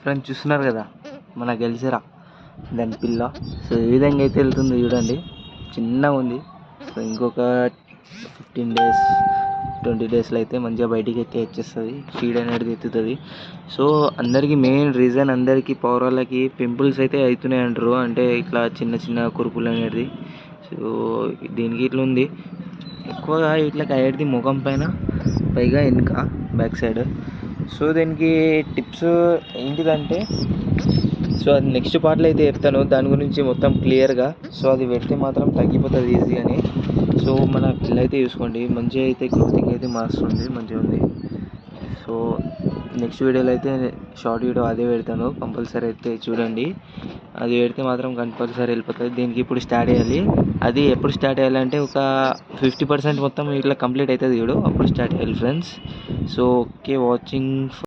Friends చూస్తున్నారు కదా, మన గెలిచిరా దాని పిల్ల. సో ఏ విధంగా అయితే వెళ్తుంది చూడండి, చిన్నగా ఉంది. సో ఇంకొక 15 days 20 daysలో అయితే మంచిగా బయటికి అయితే వచ్చేస్తుంది, ఫీడ్ అనేది ఎత్తుతుంది. సో అందరికీ మెయిన్ రీజన్, అందరికీ పవర్ వాళ్ళకి పింపుల్స్ అయితే అవుతున్నాయి అంటారు, అంటే ఇట్లా చిన్న చిన్న కురుపులు అనేది. సో దీనికి ఇట్లా ఉంది, ఎక్కువగా ఇట్లా కయ్యేది ముఖం పైన, పైగా వెనుక బ్యాక్ సైడ్. సో దీనికి టిప్స్ ఏంటిదంటే, సో అది నెక్స్ట్ పార్ట్లో అయితే చెప్తాను దాని గురించి మొత్తం క్లియర్గా. సో అది పెడితే మాత్రం తగ్గిపోతుంది ఈజీగానే. సో మన పిల్ల అయితే చూసుకోండి, మంచిగా అయితే గ్రోతింగ్ అయితే మారుస్తుంది, మంచిగా ఉంది. సో నెక్స్ట్ వీడియోలో అయితే షార్ట్ వీడియో అదే పెడతాను, కంపల్సరీ అయితే చూడండి. అది పెడితే మాత్రం కంపల్సరీ వెళ్ళిపోతుంది. దీనికి ఇప్పుడు స్టార్ట్ చేయాలి. అది ఎప్పుడు స్టార్ట్ చేయాలంటే ఒక 50% మొత్తం ఇట్లా కంప్లీట్ అవుతుంది చూడు, అప్పుడు స్టార్ట్ చేయాలి ఫ్రెండ్స్. So okay, watching.